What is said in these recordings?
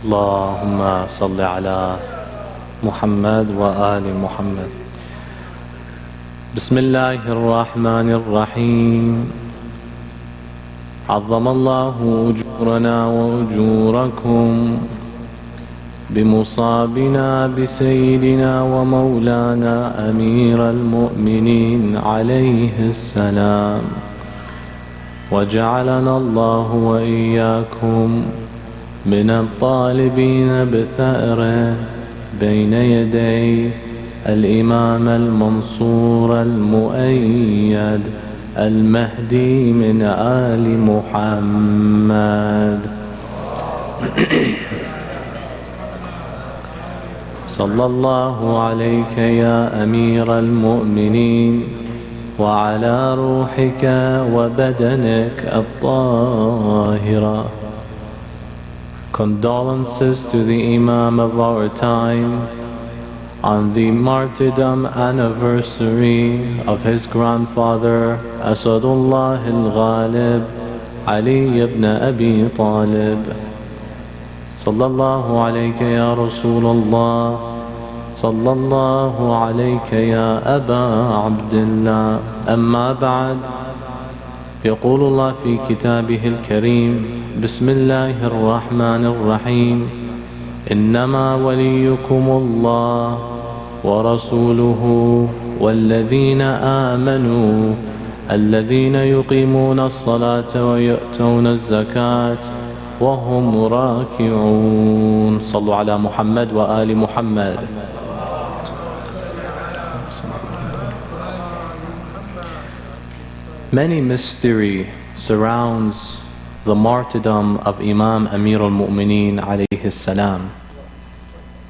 اللهم صل على محمد وآل محمد. بسم الله الرحمن الرحيم. عظم الله أجورنا وأجوركم بمصابنا بسيدنا ومولانا أمير المؤمنين عليه السلام، وجعلنا الله وإياكم من الطالبين بثأره بين يدي الإمام المنصور المؤيد المهدي من آل محمد. صلى الله عليك يا أمير المؤمنين وعلى روحك وبدنك الطاهرة. Condolences to the Imam of our time on the martyrdom anniversary of his grandfather Asadullah al-Ghalib Ali ibn Abi Talib. Sallallahu alayka ya Rasulullah, sallallahu alayka ya Aba Abdullah. Amma ba'd. يقول الله في كتابه الكريم: بسم الله الرحمن الرحيم. إنما وليكم الله ورسوله والذين آمنوا الذين يقيمون الصلاة ويؤتون الزكاة وهم راكعون. صلوا على محمد وآل محمد. Many mystery surrounds the martyrdom of Imam Amir al-Mu'mineen alayhi salam.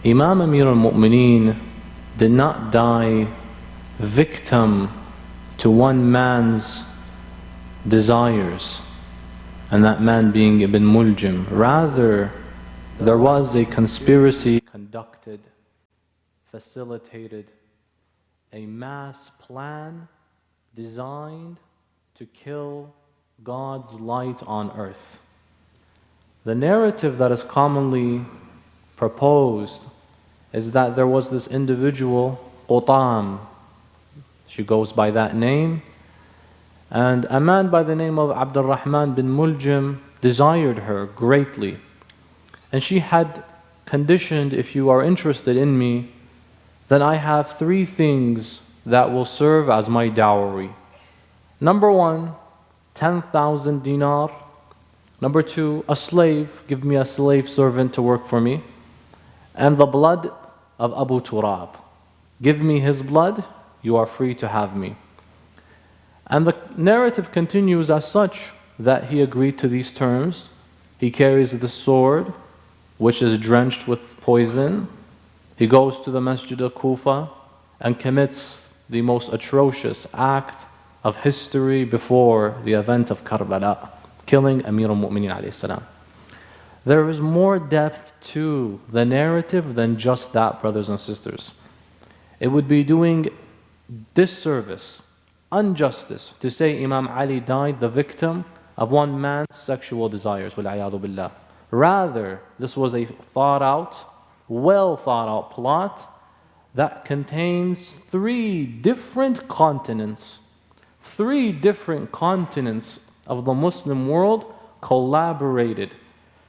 Imam Amir al-Mu'mineen did not die victim to one man's desires, and that man being Ibn Muljim. Rather, there was a conspiracy conducted, facilitated, a mass plan designed to kill God's light on earth. The narrative that is commonly proposed is that there was this individual, Qutam, she goes by that name, and a man by the name of Abdul Rahman bin Muljim desired her greatly. And she had conditioned, if you are interested in me, then I have 3 things that will serve as my dowry. Number 1, 10,000 dinar. Number 2, a slave, give me a slave servant to work for me. And the blood of Abu Turab. Give me his blood, you are free to have me. And the narrative continues as such that he agreed to these terms. He carries the sword, which is drenched with poison. He goes to the Masjid al-Kufa and commits the most atrocious act of history before the event of Karbala, killing Amir al-Mu'mineen alayhi salam. There is more depth to the narrative than just that, brothers and sisters. It would be doing disservice, injustice, to say Imam Ali died the victim of one man's sexual desires, wal-'iyadhu billah. Rather, this was a well thought out plot that contains 3 different continents. 3 different continents of the Muslim world collaborated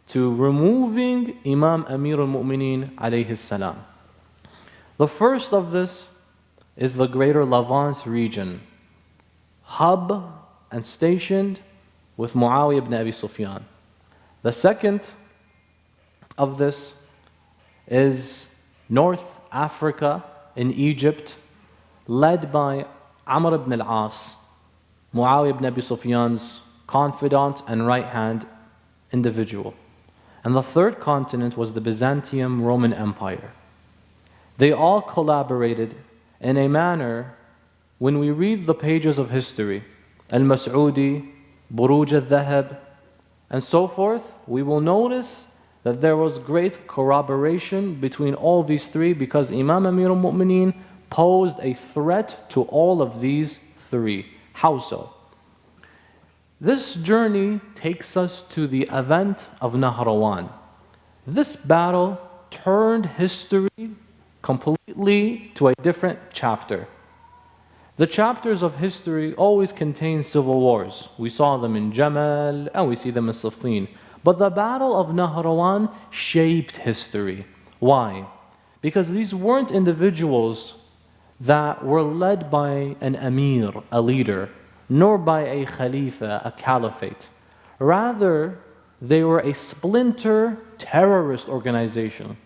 to removing Imam Amir al-Mu'mineen alayhi salam. The first of this is the greater Levant region, hub and stationed with Muawiyah ibn Abi Sufyan. The second of this is North Africa in Egypt, led by Amr ibn al-As, Muawiyah ibn Abi Sufyan's confidant and right-hand individual. And the third continent was the Byzantium Roman Empire. They all collaborated in a manner, when we read the pages of history, Al-Mas'udi, Buruj al-Dhahab, and so forth, we will notice that there was great corroboration between all these 3, because Imam Amir al-Mu'mineen posed a threat to all of these 3. How so? This journey takes us to the event of Nahrawan. This battle turned history completely to a different chapter. The chapters of history always contain civil wars. We saw them in Jamal and we see them in Siffin. But the battle of Nahrawan shaped history. Why? Because these weren't individuals that were led by an emir, a leader, nor by a khalifa, a caliphate. Rather, they were a splinter terrorist organization.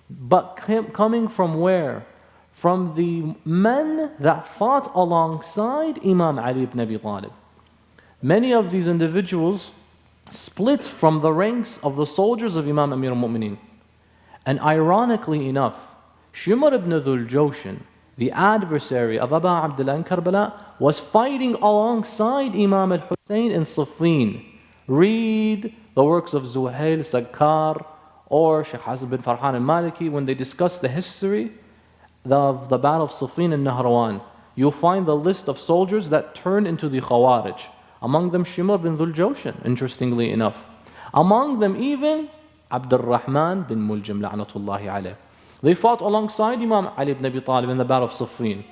But coming from where? From the men that fought alongside Imam Ali ibn Abi Talib. Many of these individuals split from the ranks of the soldiers of Imam Amir al-Mu'mineen. And ironically enough, Shumar ibn Dhul Jawshan, the adversary of Aba Abdullah in Karbala, was fighting alongside Imam al-Hussein in Siffin. Read the works of Zuhail Sakkar or Shaykh Hassan bin Farhan al-Maliki when they discuss the history of the battle of Siffin and Nahrawan. You'll find the list of soldiers that turned into the Khawarij. Among them Shimur bin Dhul Jawshan, interestingly enough. Among them even Abdul Rahman bin Muljam la'natullahi alayh. They fought alongside Imam Ali ibn Abi Talib in the battle of Siffin.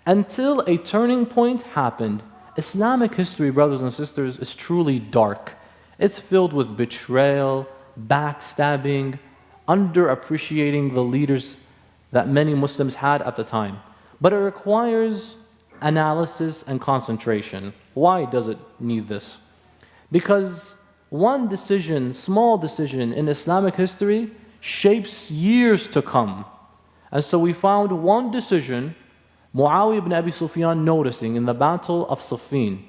Until a turning point happened. Islamic history, brothers and sisters, is truly dark. It's filled with betrayal, backstabbing, underappreciating the leaders that many Muslims had at the time. But it requires analysis and concentration. Why does it need this? Because one decision, small decision in Islamic history shapes years to come. And so we found one decision, Muawiyah ibn Abi Sufyan noticing in the battle of Siffin,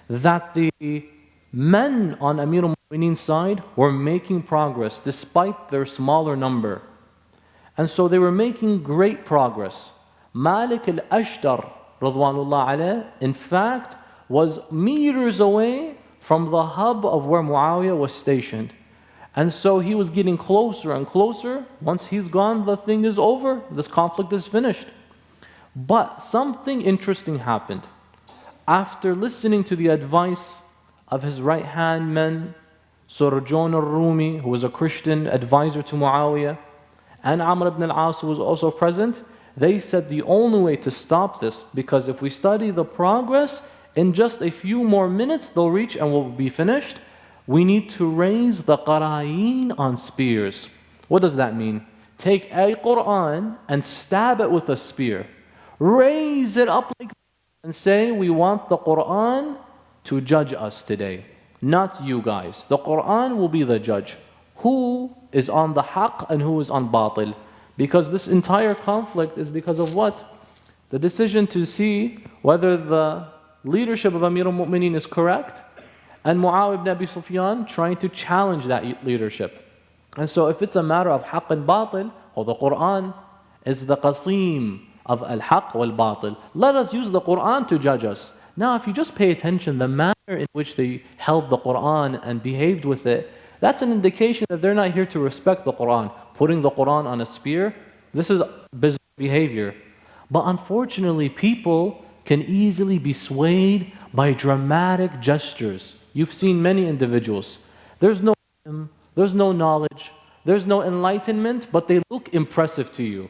that the men on Amir al-Mu'mineen's side were making progress despite their smaller number. And so they were making great progress. Malik al-Ashtar, Radwanullah alayh, in fact, was meters away from the hub of where Muawiyah was stationed. And so he was getting closer and closer. Once he's gone, the thing is over. This conflict is finished. But something interesting happened. After listening to the advice of his right-hand men, Surjon al-Rumi, who was a Christian advisor to Muawiyah, and Amr ibn al-As, who was also present, they said the only way to stop this, because if we study the progress, in just a few more minutes they'll reach and we'll be finished. We need to raise the qara'een on spears. What does that mean? Take a Quran and stab it with a spear. Raise it up like that and say, we want the Quran to judge us today, not you guys. The Quran will be the judge. Who is on the haqq and who is on batil? Because this entire conflict is because of what? The decision to see whether the leadership of Amir al-Mu'mineen is correct, and Muawiyah ibn Abi Sufyan trying to challenge that leadership. And so if it's a matter of haqq and batil, or the Quran is the qasim of al-haqq wal-batil, let us use the Quran to judge us. Now if you just pay attention, the manner in which they held the Quran and behaved with it, that's an indication that they're not here to respect the Quran. Putting the Quran on a spear, this is bizarre behavior. But unfortunately, people can easily be swayed by dramatic gestures. You've seen many individuals. There's no wisdom, there's no knowledge, there's no enlightenment, but they look impressive to you.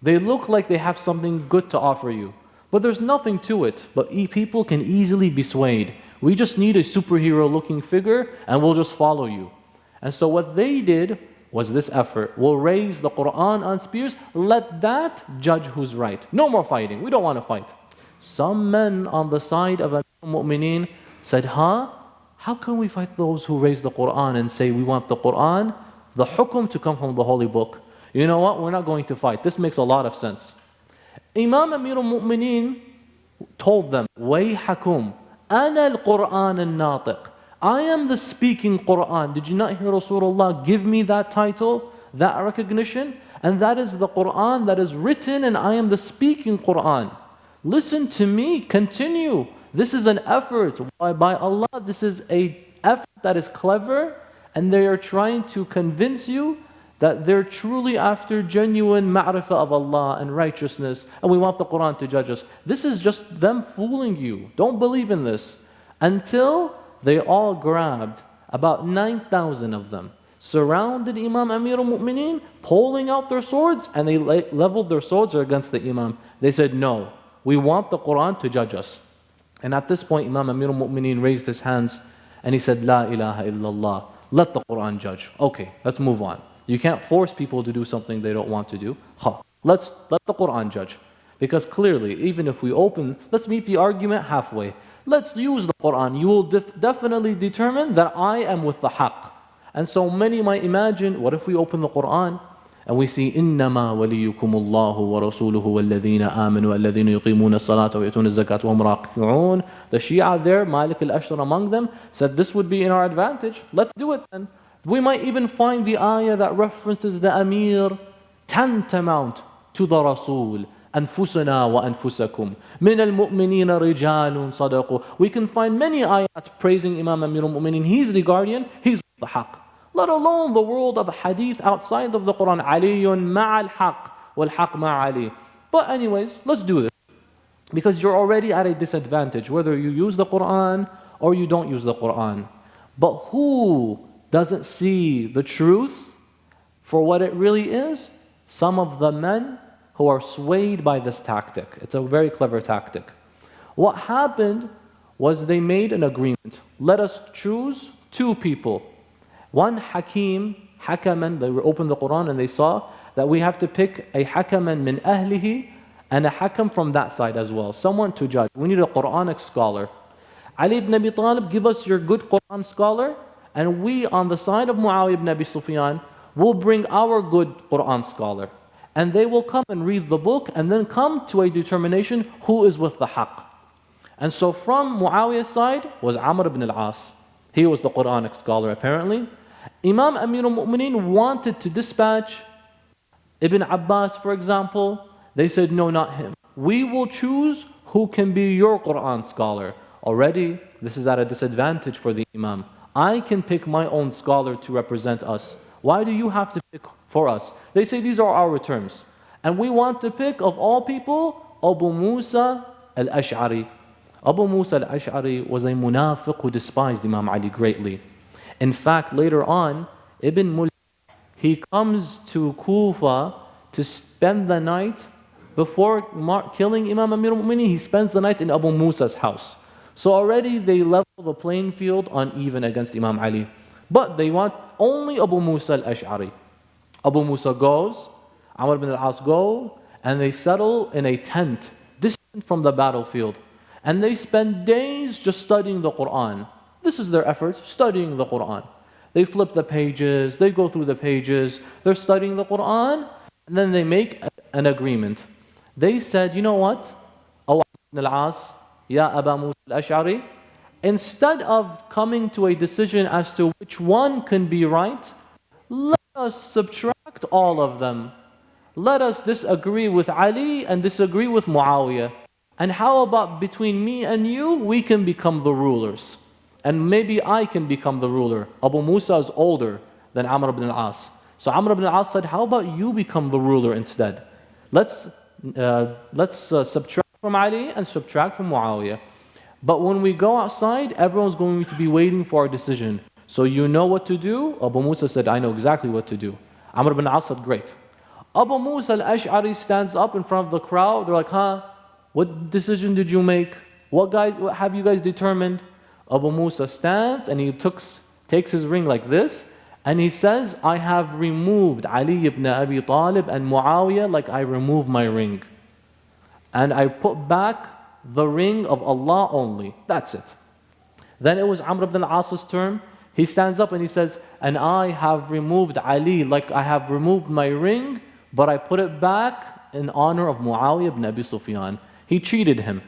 They look like they have something good to offer you. But there's nothing to it. But people can easily be swayed. We just need a superhero looking figure and we'll just follow you. And so what they did was this effort. We'll raise the Quran on spears. Let that judge who's right. No more fighting. We don't want to fight. Some men on the side of al-Mu'mineen said, how can we fight those who raise the Quran and say we want the Quran, the hukum to come from the holy book? You know what? We're not going to fight. This makes a lot of sense. Imam Amir al-Mu'mineen told them, وَيْحَكُمْ أَنَا الْقُرْآنَ النَّاطِقِ, I am the speaking Quran. Did you not hear Rasulullah give me that title, that recognition? And that is the Quran that is written, and I am the speaking Quran. Listen to me, continue. This is an effort by Allah. This is an effort that is clever, and they are trying to convince you that they're truly after genuine ma'rifah of Allah and righteousness, and we want the Quran to judge us. This is just them fooling you. Don't believe in this until they all grabbed about 9,000 of them, surrounded Imam Amir al-Mu'mineen, pulling out their swords, and they leveled their swords against the Imam. They said, no, we want the Quran to judge us. And at this point, Imam Amir al-Mu'mineen raised his hands and he said, La ilaha illallah, let the Quran judge. Okay, let's move on. You can't force people to do something they don't want to do. Let the Quran judge. Because clearly, even if we open, let's meet the argument halfway. Let's use the Quran. You will definitely determine that I am with the haqq. And so many might imagine, what if we open the Quran and we see إِنَّمَا وَلِيُّكُمُ اللَّهُ وَرَسُولُهُ وَالَّذِينَ آمَنُوا وَالَّذِينَ يُقِيمُونَ الصَّلَاةَ وَيُؤْتُونَ الزَّكَاةَ وَهُمْ رَاكِعُونَ. The Shia there, Malik al-Ashtar among them, said this would be in our advantage. Let's do it then. We might even find the ayah that references the Amir tantamount to the Rasul. أنفسنا وأنفسكم من المؤمنين رجال صدقوا. We can find many ayat praising Imam Amir al-Mu'mineen. He's the guardian, he's the haqq. Let alone the world of hadith outside of the Quran. علي مع الحق والحق مع علي. But anyways, let's do this. Because you're already at a disadvantage, whether you use the Quran or you don't use the Quran. But who doesn't see the truth for what it really is? Some of the men who are swayed by this tactic. It's a very clever tactic. What happened was they made an agreement. Let us choose two people. One hakim, hakaman, they opened the Quran and they saw that we have to pick a hakaman min ahlihi and a hakam from that side as well. Someone to judge. We need a Quranic scholar. Ali ibn Abi Talib, give us your good Quran scholar, and we on the side of Muawiyah ibn Abi Sufyan will bring our good Quran scholar. And they will come and read the book and then come to a determination who is with the haqq. And so from Muawiyah's side was Amr ibn al-As. He was the Quranic scholar apparently. Imam Amir al-Mu'mineen wanted to dispatch Ibn Abbas, for example. They said, no, not him. We will choose who can be your Quran scholar. Already, this is at a disadvantage for the Imam. I can pick my own scholar to represent us. Why do you have to pick for us? They say these are our terms. And we want to pick, of all people, Abu Musa al-Ash'ari. Abu Musa al-Ash'ari was a munafiq who despised Imam Ali greatly. In fact, later on, Ibn Mulk, he comes to Kufa to spend the night before killing Imam Amir al-Mu'mineen. He spends the night in Abu Musa's house. So already they level the playing field uneven against Imam Ali. But they want only Abu Musa al-Ash'ari. Abu Musa goes, Amr ibn al-As go, and they settle in a tent distant from the battlefield. And they spend days just studying the Quran. This is their effort, studying the Quran. They flip the pages, they go through the pages, they're studying the Quran, and then they make an agreement. They said, you know what? O ibn al-As, Ya Aba Musa al-Ash'ari, instead of coming to a decision as to which one can be right, let us subtract all of them. Let us disagree with Ali and disagree with Muawiyah. And how about between me and you, we can become the rulers. And maybe I can become the ruler. Abu Musa is older than Amr ibn al-As. So Amr ibn al-As said, how about you become the ruler instead? Let's subtract from Ali and subtract from Muawiyah. But when we go outside, everyone's going to be waiting for our decision. So you know what to do? Abu Musa said, I know exactly what to do. Amr ibn al-As said, great. Abu Musa al-Ash'ari stands up in front of the crowd. They're like, what decision did you make? What have you guys determined? Abu Musa stands and he takes his ring like this. And he says, I have removed Ali ibn Abi Talib and Muawiyah like I remove my ring. And I put back the ring of Allah only. That's it. Then it was Amr ibn al-As's turn. He stands up and he says, and I have removed Ali like I have removed my ring, but I put it back in honor of Muawiyah ibn Abi Sufyan. He cheated him.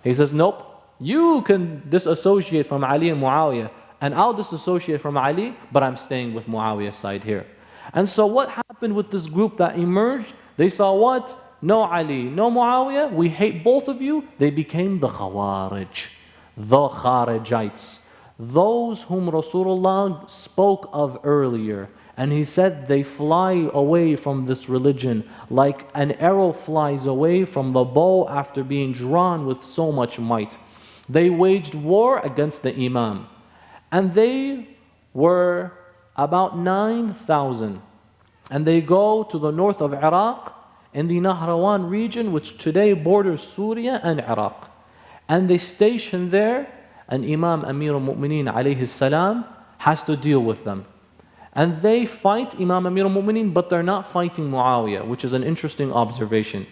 He says, nope, you can disassociate from Ali and Muawiyah, and I'll disassociate from Ali, but I'm staying with Muawiyah's side here. And so what happened with this group that emerged? They saw what? No Ali, no Muawiyah, we hate both of you. They became the Khawarij, the Kharijites, those whom Rasulullah spoke of earlier. And he said they fly away from this religion like an arrow flies away from the bow after being drawn with so much might. They waged war against the Imam. And they were about 9,000. And they go to the north of Iraq in the Nahrawan region, which today borders Syria and Iraq. And they station there, and Imam Amir al-Mu'mineen alayhi salam has to deal with them. And they fight Imam Amir al-Mu'mineen, but they're not fighting Muawiyah, which is an interesting observation.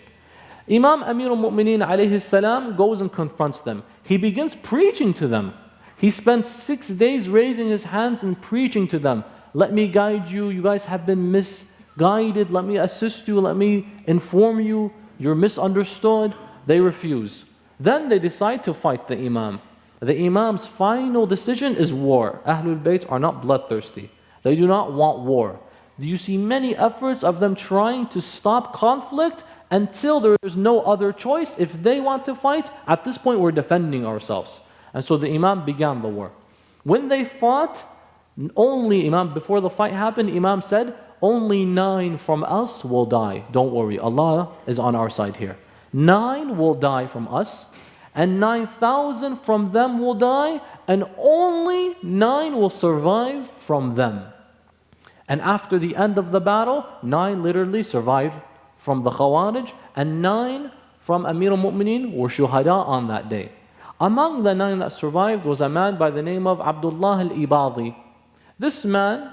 Imam Amir al-Mu'mineen alayhi salam goes and confronts them. He begins preaching to them. He spends 6 days raising his hands and preaching to them. Let me guide you. You guys have been misguided. Let me assist you. Let me inform you. You're misunderstood. They refuse. Then they decide to fight the Imam. The Imam's final decision is war. Ahlul Bayt are not bloodthirsty. They do not want war. You see many efforts of them trying to stop conflict until there is no other choice. If they want to fight, at this point we're defending ourselves. And so the Imam began the war. When they fought, before the fight happened, Imam said, only 9 from us will die. Don't worry, Allah is on our side here. 9 will die from us, and 9,000 from them will die, and only 9 will survive from them. And after the end of the battle, 9 literally survived from the Khawarij, and 9 from Amir al-Mu'mineen were shuhada on that day. Among the 9 that survived was a man by the name of Abdullah al-Ibadi. This man,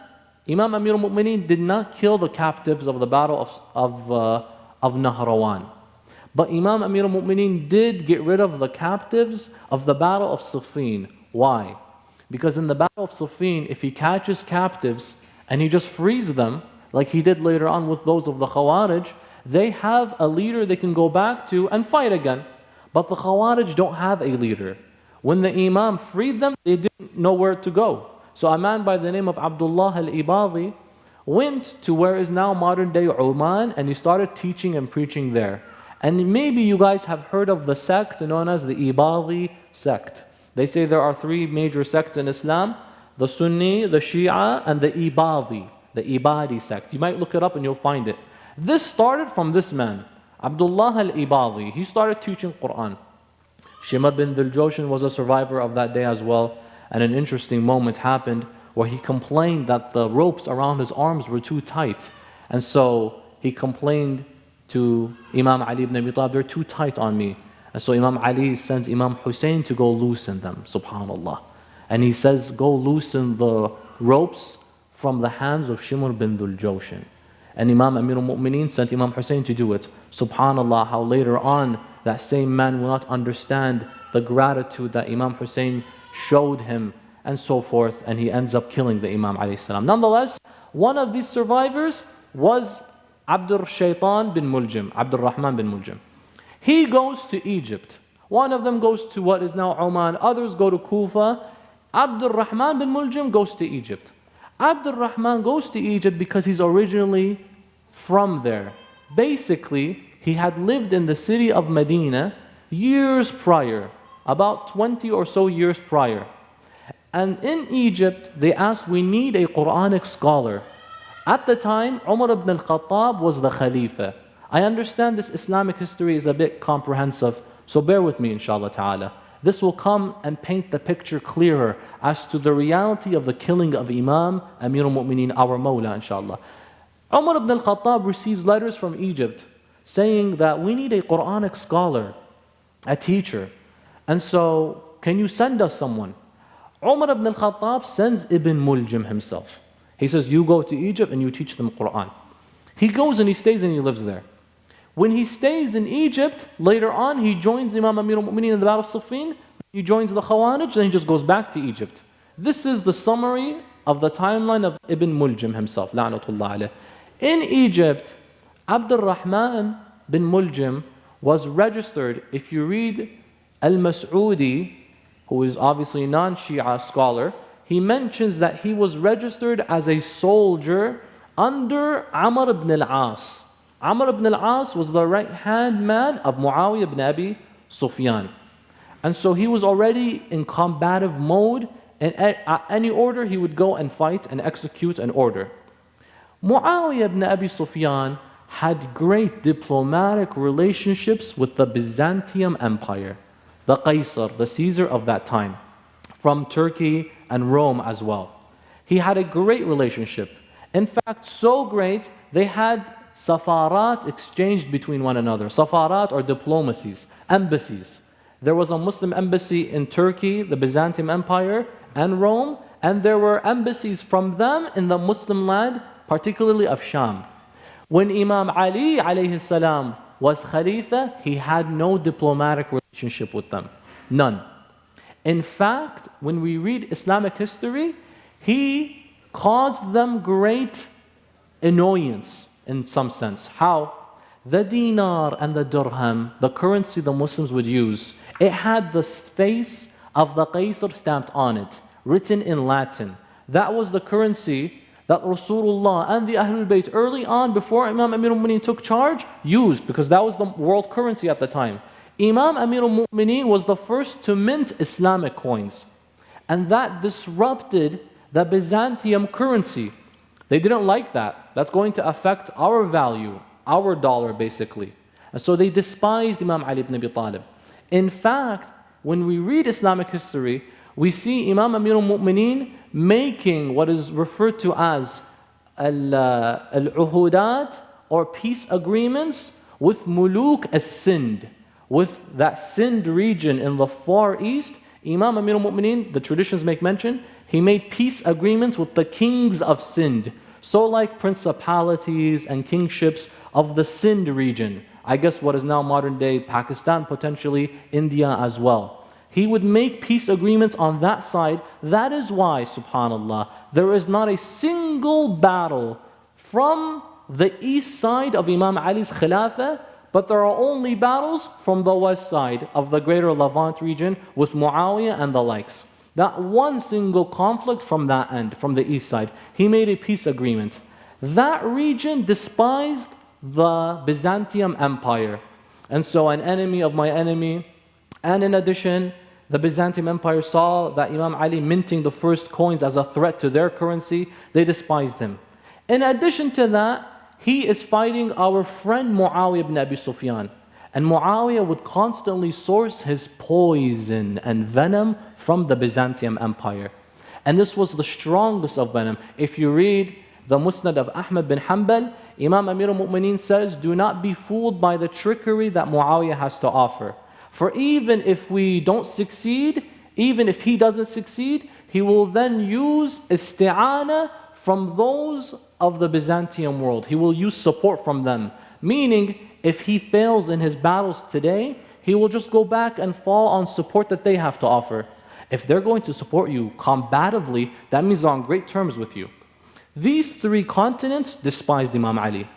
Imam Amir al-Mu'mineen, did not kill the captives of the battle of Nahrawan. But Imam Amir al-Mu'mineen did get rid of the captives of the battle of Siffin. Why? Because in the battle of Siffin, if he catches captives and he just frees them, like he did later on with those of the Khawarij, they have a leader they can go back to and fight again. But the Khawarij don't have a leader. When the Imam freed them, they didn't know where to go. So a man by the name of Abdullah al-Ibadi went to where is now modern day Oman, and he started teaching and preaching there. And maybe you guys have heard of the sect known as the Ibadi sect. They say there are 3 major sects in Islam: the Sunni, the Shia, and the Ibadi sect. You might look it up and you'll find it. This started from this man, Abdullah al-Ibadi. He started teaching Quran. Shabe bin Dil-Joshin was a survivor of that day as well. And an interesting moment happened where he complained that the ropes around his arms were too tight. And so he complained to Imam Ali ibn Abi Talib, they're too tight on me. And so Imam Ali sends Imam Hussein to go loosen them, subhanallah. And he says, go loosen the ropes from the hands of Shimr bin Dhul-Jawshin. And Imam Amir al-Mu'mineen sent Imam Hussein to do it. Subhanallah, how later on that same man will not understand the gratitude that Imam Hussein showed him and so forth, and he ends up killing the Imam alayhi salam. Nonetheless, one of these survivors was Abdur Shaitan bin Muljim, Abdur Rahman bin Muljim. He goes to Egypt. One of them goes to what is now Oman, others go to Kufa. Abdur Rahman bin Muljim goes to Egypt. Abdur Rahman goes to Egypt because he's originally from there. Basically, he had lived in the city of Medina years prior, about 20 or so years prior. And in Egypt, they asked, we need a Quranic scholar. At the time, Umar ibn al-Khattab was the Khalifa. I understand this Islamic history is a bit comprehensive, so bear with me inshallah ta'ala. This will come and paint the picture clearer as to the reality of the killing of Imam Amir al-Mu'mineen, our Mawla inshallah. Umar ibn al-Khattab receives letters from Egypt saying that we need a Quranic scholar, a teacher. And so, can you send us someone? Umar ibn al-Khattab sends Ibn Muljim himself. He says, you go to Egypt and you teach them Quran. He goes and he stays and he lives there. When he stays in Egypt, later on he joins Imam Amir al-Mu'mineen in the Battle of Siffin. He joins the Khawarij, then he just goes back to Egypt. This is the summary of the timeline of Ibn Muljim himself, la'natullah alayh. In Egypt, Abdur Rahman bin Muljim was registered. If you read Al-Mas'udi, who is obviously a non-Shia scholar, he mentions that he was registered as a soldier under Amr ibn al-As. Amr ibn al-As was the right-hand man of Muawiyah ibn Abi Sufyan. And so he was already in combative mode, and at any order he would go and fight and execute an order. Muawiyah ibn Abi Sufyan had great diplomatic relationships with the Byzantium Empire, the Qaisar, the Caesar of that time, from Turkey and Rome as well. He had a great relationship. In fact, so great, they had safarat exchanged between one another. Safarat or diplomacies, embassies. There was a Muslim embassy in Turkey, the Byzantium Empire, and Rome, and there were embassies from them in the Muslim land, particularly of Sham. When Imam Ali alayhi salam was Khalifa, he had no diplomatic relationship with them. None. In fact, when we read Islamic history, he caused them great annoyance in some sense. How? The dinar and the dirham, the currency the Muslims would use, it had the face of the Qaisar stamped on it, written in Latin. That was the currency that Rasulullah and the Ahlul Bayt early on, before Imam Amir al-Mu'mineen took charge, used, because that was the world currency at the time. Imam Amir al-Mu'mineen was the first to mint Islamic coins. And that disrupted the Byzantium currency. They didn't like that. That's going to affect our value, our dollar basically. And so they despised Imam Ali ibn Abi Talib. In fact, when we read Islamic history, we see Imam Amir al-Mu'mineen making what is referred to as al-uhudat or peace agreements with Muluk as-Sind, with that Sind region in the Far East. Imam Amir al-Mu'mineen, the traditions make mention, he made peace agreements with the kings of Sind. So like principalities and kingships of the Sind region. I guess what is now modern day Pakistan, potentially India as well. He would make peace agreements on that side. That is why, subhanAllah, there is not a single battle from the east side of Imam Ali's Khilafah, but there are only battles from the west side of the greater Levant region with Muawiyah and the likes. Not one single conflict from that end, from the east side. He made a peace agreement. That region despised the Byzantium Empire. And so an enemy of my enemy, and in addition, the Byzantium Empire saw that Imam Ali minting the first coins as a threat to their currency. They despised him. In addition to that, he is fighting our friend Muawiyah ibn Abi Sufyan. And Muawiyah would constantly source his poison and venom from the Byzantium Empire. And this was the strongest of venom. If you read the Musnad of Ahmad bin Hanbal, Imam Amir al-Mu'mineen says, do not be fooled by the trickery that Muawiyah has to offer. For even if we don't succeed, even if he doesn't succeed, he will then use isti'ana from those of the Byzantium world. He will use support from them. Meaning, if he fails in his battles today, he will just go back and fall on support that they have to offer. If they're going to support you combatively, that means they're on great terms with you. These three continents despised Imam Ali.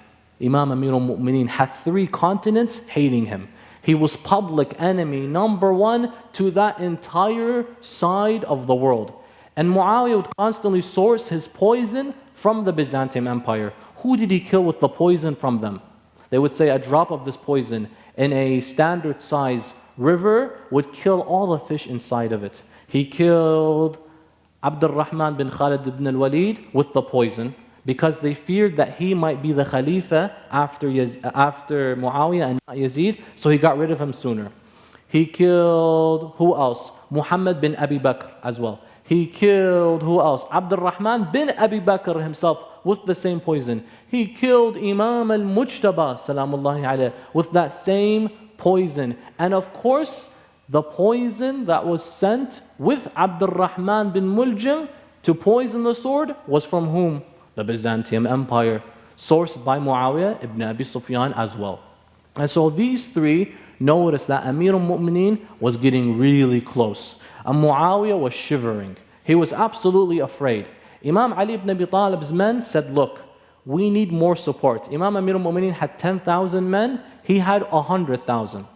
Imam Amir al-Mu'mineen had three continents hating him. He was public enemy number one to that entire side of the world. And Muawiyah would constantly source his poison from the Byzantium Empire. Who did he kill with the poison from them? They would say a drop of this poison in a standard size river would kill all the fish inside of it. He killed Abdul Rahman bin Khalid ibn al-Walid with the poison because they feared that he might be the Khalifa after Muawiyah and not Yazid, so he got rid of him sooner. He killed, who else? Muhammad bin Abi Bakr as well. He killed, who else? Abdul Rahman bin Abi Bakr himself with the same poison. He killed Imam al-Mujtaba, salamullahi alayhi, with that same poison. And of course, the poison that was sent with Abdul Rahman bin Muljam to poison the sword was from whom? The Byzantium Empire, sourced by Muawiyah ibn Abi Sufyan as well. And so these three noticed that Amir al-Mu'mineen was getting really close. And Muawiyah was shivering. He was absolutely afraid. Imam Ali ibn Abi Talib's men said, look, we need more support. Imam Amir al-Mu'mineen had 10,000 men. He had 100,000.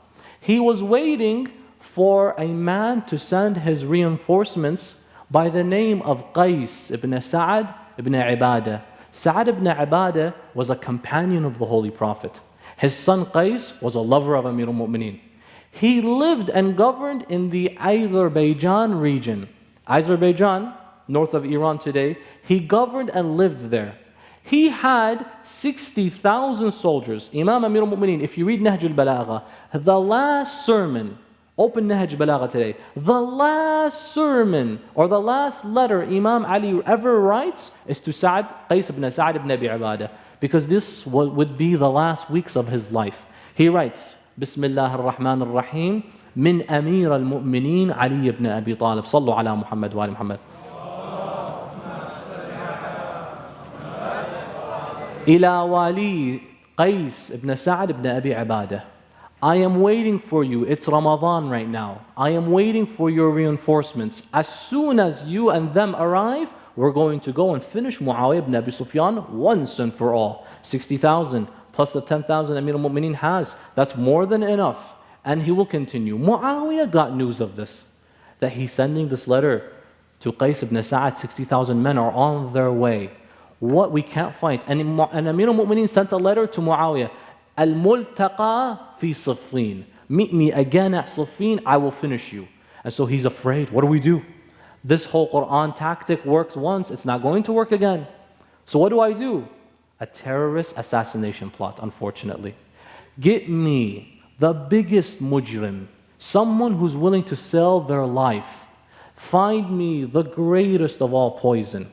He was waiting for a man to send his reinforcements by the name of Qais ibn Sa'ad ibn Ibadah. Sa'ad ibn Ibadah was a companion of the Holy Prophet. His son Qais was a lover of Amir al-Mu'mineen. He lived and governed in the Azerbaijan region. Azerbaijan, north of Iran today, he governed and lived there. He had 60,000 soldiers. Imam Amir al-Mu'mineen, if you read Nahj al-Balagha, the last sermon, Open Nahj Balagha today. The last sermon or the last letter Imam Ali ever writes is to Qais ibn Sa'd ibn Abi Ibadah, because this would be the last weeks of his life. He writes, Bismillah ar-Rahman ar-Rahim, Min Amir al-Mu'mineen Ali ibn Abi Talib. Sallu ala Muhammad wa ali Muhammad. Ila wali Qais ibn Sa'd ibn Abi Ibadah. I am waiting for you. It's Ramadan right now. I am waiting for your reinforcements. As soon as you and them arrive, we're going to go and finish Muawiyah ibn Abi Sufyan once and for all. 60,000 plus the 10,000 Amir al-Mu'mineen has. That's more than enough. And he will continue. Muawiyah got news of this, that he's sending this letter to Qais ibn Sa'd. 60,000 men are on their way. What we can't fight. And Amir al-Mu'mineen sent a letter to Muawiyah. Al-Multaqa fi Siffin. Meet me again at Siffin, I will finish you. And so he's afraid. What do we do? This whole Quran tactic worked once, it's not going to work again. So what do I do? A terrorist assassination plot, unfortunately. Get me the biggest mujrim, someone who's willing to sell their life. Find me the greatest of all poison.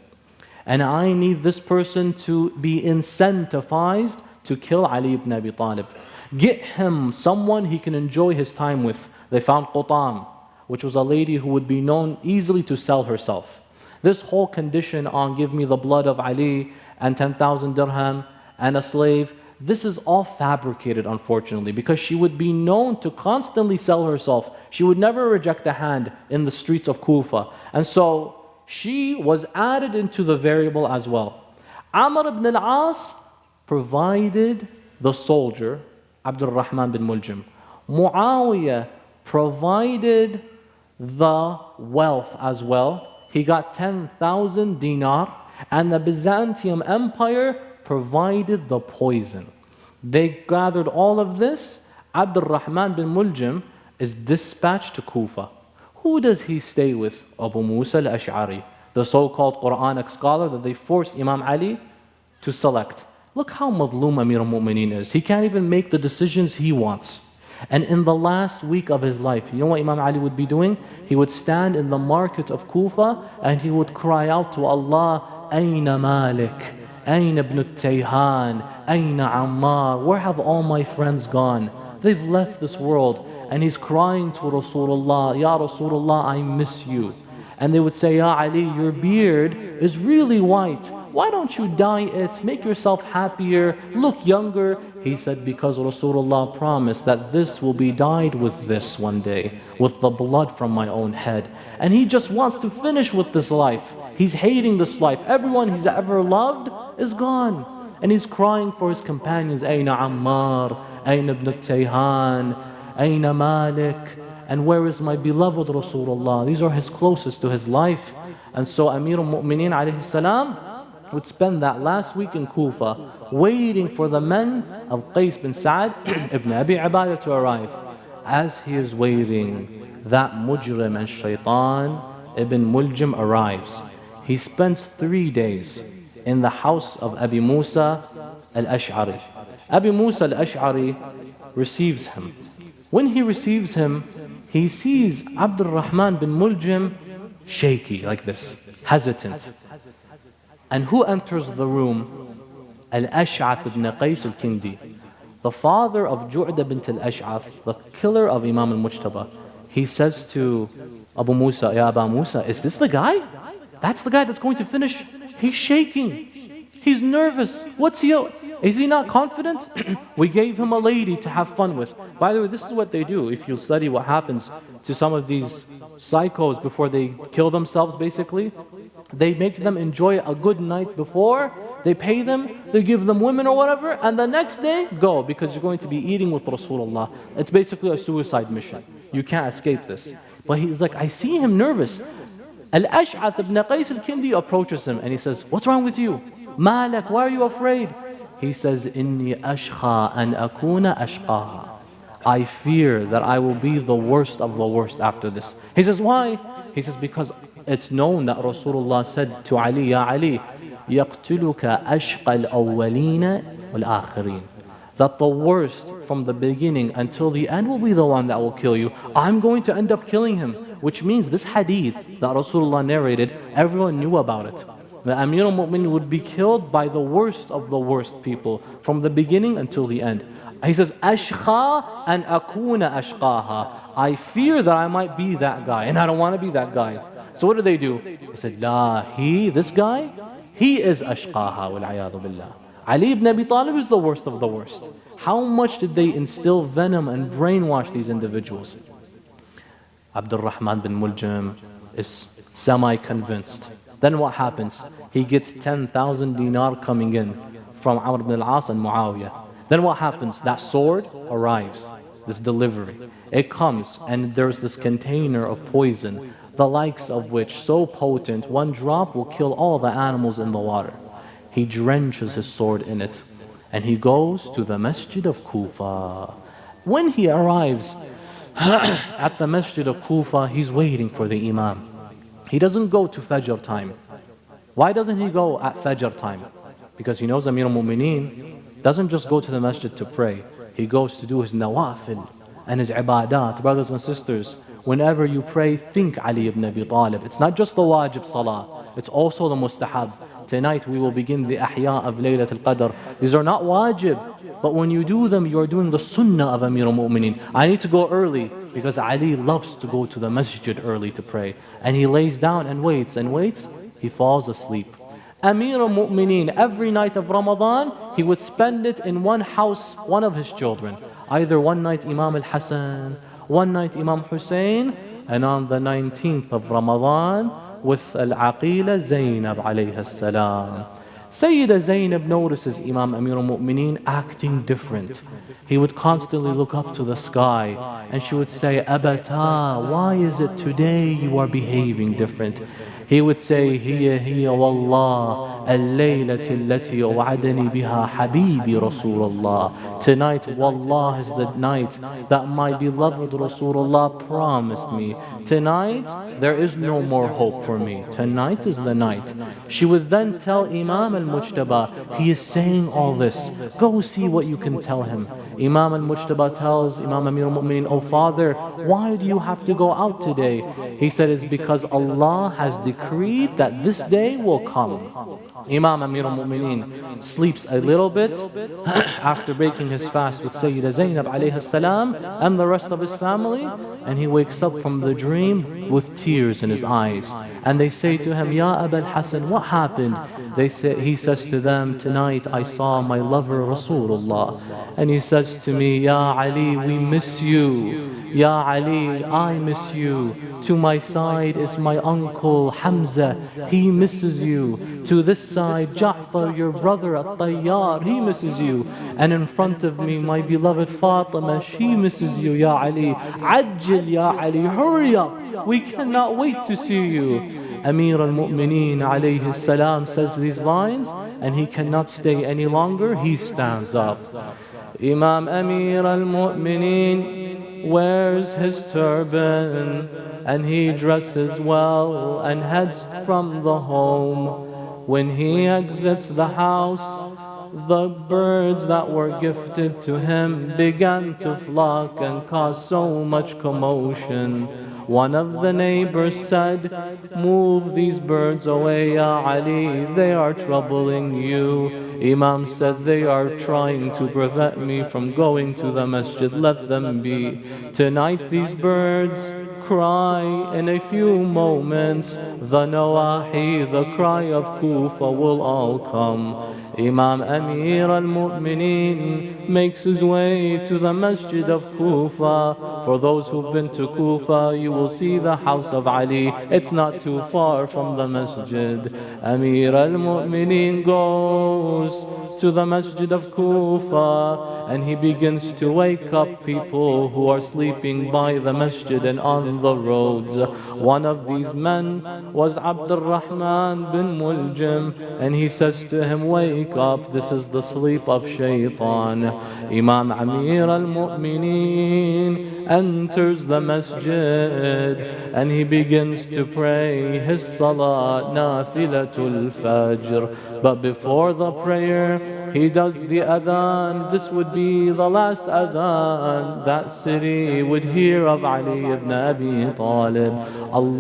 And I need this person to be incentivized to kill Ali ibn Abi Talib. Get him someone he can enjoy his time with. They found Qutam, which was a lady who would be known easily to sell herself. This whole condition on give me the blood of Ali and 10,000 dirham and a slave, this is all fabricated, unfortunately, because she would be known to constantly sell herself. She would never reject a hand in the streets of Kufa. And so she was added into the variable as well. Amr ibn al-As provided the soldier, Abdul Rahman bin Muljam. Muawiyah provided the wealth as well. He got 10,000 dinar, and the Byzantium Empire provided the poison. They gathered all of this. Abdul Rahman bin Muljam is dispatched to Kufa. Who does he stay with? Abu Musa al-Ash'ari, the so-called Quranic scholar that they forced Imam Ali to select. Look how madloom Amir al-Mu'mineen is. He can't even make the decisions he wants. And in the last week of his life, you know what Imam Ali would be doing? He would stand in the market of Kufa and he would cry out to Allah, Ayna Malik, Ayna ibn al-Tayhan, Ayna Ammar. Where have all my friends gone? They've left this world. And he's crying to Rasulullah, Ya Rasulullah, I miss you. And they would say, Ya Ali, your beard is really white. Why don't you dye it? Make yourself happier, look younger. He said, because Rasulullah promised that this will be dyed with this one day, with the blood from my own head. And he just wants to finish with this life. He's hating this life. Everyone he's ever loved is gone. And he's crying for his companions, Ayna Ammar, Ayna ibn al-Tayhan, Ayna Malik, and where is my beloved Rasulullah? These are his closest to his life. And so Amir al-Mu'mineen alayhi salam would spend that last week in Kufa waiting for the men of Qais bin Sa'd ibn Abi Ibadah to arrive. As he is waiting, that mujrim and shaitan ibn Muljam arrives. He spends 3 days in the house of Abi Musa al-Ash'ari. Abi Musa al-Ash'ari receives him. When he receives him, he sees Abdul Rahman bin Muljam shaky like this, hesitant. And who enters the room? Al-Ash'ath ibn Qais al-Kindi, the father of Ju'da bint al-Ash'ath, the killer of Imam al-Mujtaba. He says to Abu Musa, Ya Aba Musa, is this the guy? That's the guy that's going to finish. He's shaking. He's nervous. What's he? Is he not confident? We gave him a lady to have fun with. By the way, this is what they do. If you study what happens to some of these psychos before they kill themselves, basically, they make them enjoy a good night before. They pay them, they give them women or whatever, and the next day, go, because you're going to be eating with Rasulullah. It's basically a suicide mission. You can't escape this. But he's like, I see him nervous. Al-Ash'ath ibn Qais al-Kindi approaches him and he says, what's wrong with you? Malak, why are you afraid? He says, Inni ashqa an akuna ashqaha. I fear that I will be the worst of the worst after this. He says, why? He says, because it's known that Rasulullah said to Ali, Ya Ali, يَقْتُلُكَ أَشْقَى الْأَوَّلِينَ وَالْآخِرِينَ. that the worst from the beginning until the end will be the one that will kill you. I'm going to end up killing him. Which means this hadith that Rasulullah narrated, everyone knew about it. The Amir al-Mu'minin would be killed by the worst of the worst people from the beginning until the end. He says, Ashqa an akuna ashqaha. I fear that I might be that guy, and I don't want to be that guy. So what do? He said, La, this guy, he is ashqaha, wal-'ayadu billah. Ali ibn Abi Talib is the worst of the worst. How much did they instill venom and brainwash these individuals? Abdul Rahman bin Muljam is semi-convinced. Then what happens? He gets 10,000 dinar coming in from Amr ibn al-As and Muawiyah. Then what happens? That sword arrives, this delivery. It comes and there's this container of poison, the likes of which so potent, one drop will kill all the animals in the water. He drenches his sword in it and he goes to the masjid of Kufa. When he arrives at the masjid of Kufa, he's waiting for the Imam. He doesn't go to Fajr time. Why doesn't he go at Fajr time? Because he knows Amir al-Mu'mineen doesn't just go to the masjid to pray. He goes to do his nawafil and his ibadat. Brothers and sisters, whenever you pray, think Ali ibn Abi Talib. It's not just the wajib salah, it's also the mustahab. Tonight we will begin the ahya of Laylat al-Qadr. These are not wajib, but when you do them, you are doing the sunnah of Amir al-Mu'mineen. I need to go early because Ali loves to go to the masjid early to pray. And he lays down and waits, he falls asleep. Amir al-Mu'mineen, every night of Ramadan, he would spend it in one house, one of his children. Either one night Imam al-Hassan, one night Imam Hussein, and on the 19th of Ramadan, with Al-Aqila Zainab alayha salam. Sayyid Zainab notices Imam Amir al-Mu'mineen acting different. He would constantly look up to the sky and she would say, Abata, why is it today you are behaving different? He would say, Hiya wallah, al-laylati allati u'adani biha habibi Rasulullah. Tonight, wallah, is the night that my beloved Rasulullah promised me. Tonight, there is no more hope for me. Tonight is the night. She would then tell Imam al-Mujtaba, he is saying all this. Go see what you can tell him. Imam al-Mujtaba tells Imam Amir al-Mu'mineen, oh father, why do you have to go out today? He said, it's because Allah has decreed that this day will come. Imam Amir al-Mu'mineen sleeps a little bit after breaking his fast with Sayyida Zainab alayhi salam and the rest of his family, and he wakes up from the dream with tears in his eyes. And they say to him, Ya Abul Hassan, what happened? He says to them, tonight I saw my lover Rasulullah. And he says to me, Ya Ali, we miss you. Ya Ali, I miss you. To my side is my uncle Hamza, he misses you. To this side, Ja'far, your brother At-Tayyar, he misses you. And in front of me, my beloved Fatima, she misses you, Ya Ali. Ajjil, Ya Ali, hurry up. We cannot wait to see you. Amir al-Mu'mineen alayhi salam says these lines and he cannot stay any longer. He stands up. Imam Amir al-Mu'mineen wears his turban and he dresses well and heads from the home. When he exits the house, the birds that were gifted to him began to flock and cause so much commotion. One of the neighbors said, move these birds away, Ya Ali, they are troubling you. Imam said, they are trying to prevent me from going to the masjid, let them be. Tonight these birds cry, in a few moments, the nawahi, the cry of Kufa will all come. Imam Amir al-Mu'mineen makes his way to the masjid of Kufa. For those who've been to Kufa, you will see the house of Ali. It's not too far from the masjid. Amir al-Mu'mineen goes to the masjid of Kufa and he begins to wake up people who are sleeping by the masjid and on the roads. One of these men was Abdul Rahman bin Muljam, and he says to him, wake up, this is the sleep of shaitan. Imam Amir al-Mu'mineen enters the masjid and he begins to pray his salah, nafilatul fajr. But before the prayer, he does the adhan. This would be the last adhan that city would hear of Ali ibn Abi Talib. Allahu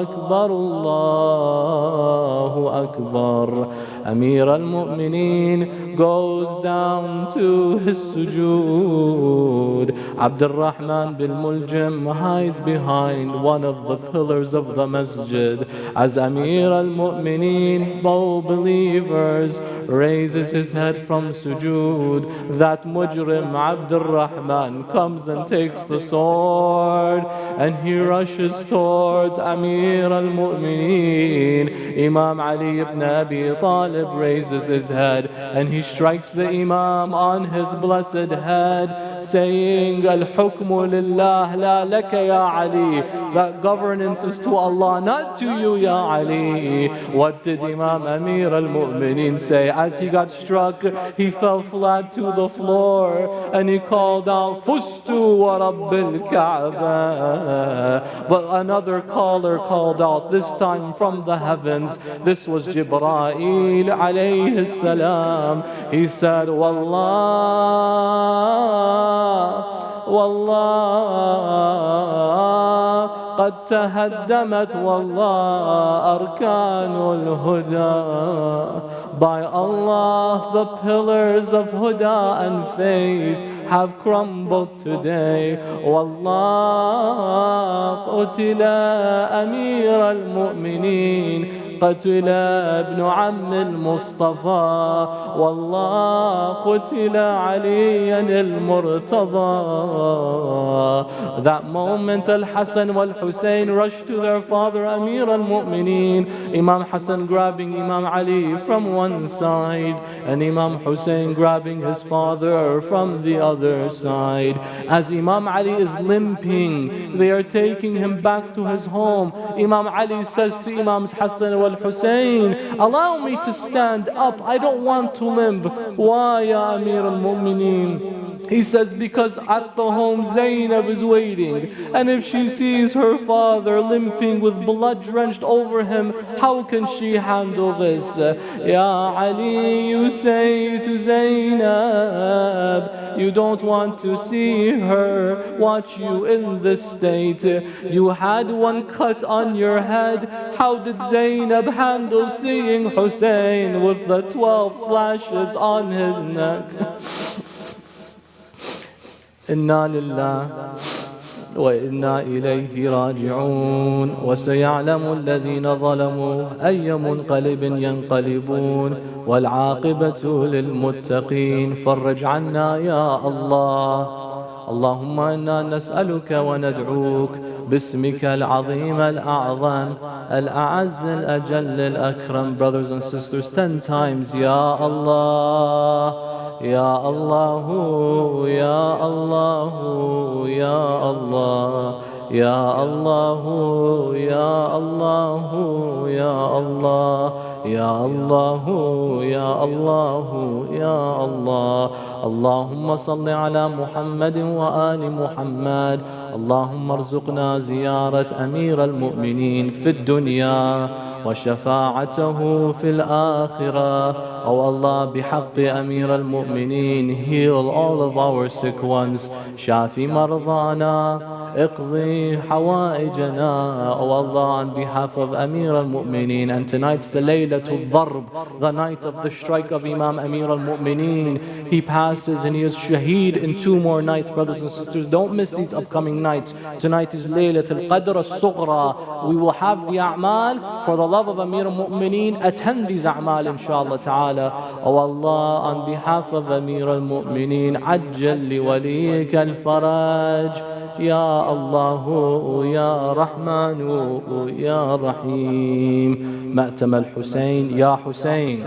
Akbar, Allahu Akbar. Amir al-Mu'mineen goes down to his sujood. Abdul Rahman bin Muljam hides behind one of the pillars of the masjid. As Amir al-Mu'mineen, both believers, raises his head from sujood, that mujrim Abdul Rahman comes and takes the sword and he rushes towards Amir al-Mu'mineen. Imam Ali ibn Abi Talib raises his head and he strikes the Imam on his blessed head, saying, Al-hukmu lillah la laka ya Ali. That governance is to Allah, not to you, ya Ali. What did Imam Amir al-Mu'mineen say? As he got struck, he fell flat to the floor and he called out, Fustu wa Rabbil Kaaba. But another caller called out, this time from the heavens. This was Jibreel alayhi salam. He said, Wallah, Wallah, قد تهدمت والله أركان الهدى. By Allah, the pillars of Huda and faith have crumbled today. Wallah, قتل أمير المؤمنين, قتل ابن عم المصطفى, والله قتل عليا المرتضى. That moment, Al-Hassan wal-Hussein rushed to their father, Amir al-Mu'mineen. Imam Hassan grabbing Imam Ali from one side, and Imam Hussein grabbing his father from the other side. As Imam Ali is limping, they are taking him back to his home. Imam Ali says to Imams Hassan wal-Hussein, allow me to stand up, I don't want to limp. Why, Ya Amir al-Mu'mineen? He says, because at the home Zainab is waiting, and if she sees her father limping with blood drenched over him, how can she handle this? Ya Ali, you say to Zainab, you don't want to see her watch you in this state. You had one cut on your head. How did Zainab handle seeing Hussein with the 12 slashes on his neck? إنا لله وإنا إليه راجعون وسيعلم الذين ظلموا أي منقلب ينقلبون والعاقبة للمتقين. فرج عنا يا الله. اللهم إنا نسألك وندعوك باسمك العظيم الأعظم الأعز الأجل الأكرم. Brothers and sisters, 10 times, Ya Allah, Ya Allah, Ya Allah, Ya Allah, Ya Allah, Ya Allah, Ya Allah, Ya Allah, Ya Allah, Ya Allah. اللهم صل على محمد وآل محمد. اللهم ارزقنا زيارة أمير المؤمنين في الدنيا وشفاعته في الآخرة. Oh Allah, بحق أمير المؤمنين, heal all of our sick ones. شافي مرضانا, اقضي حوائجنا. Oh Allah, on behalf of Amir al-Mu'mineen, and tonight's the Laylatul Zarb, the night of the strike of Imam Amir al-Mu'mineen. He passes and he is shaheed in 2 more nights. Brothers and sisters, don't miss these upcoming nights. Tonight is Laylatul Qadr al-Sughra. We will have the a'mal. For the love of Amir al-Mu'mineen, attend these a'mal inshallah ta'ala. Oh Allah, on behalf of Amir al-Mu'mineen, عجل لوليك الفرج. يا الله يا رحمن يا رحيم. مأتم الحسين. يا حسين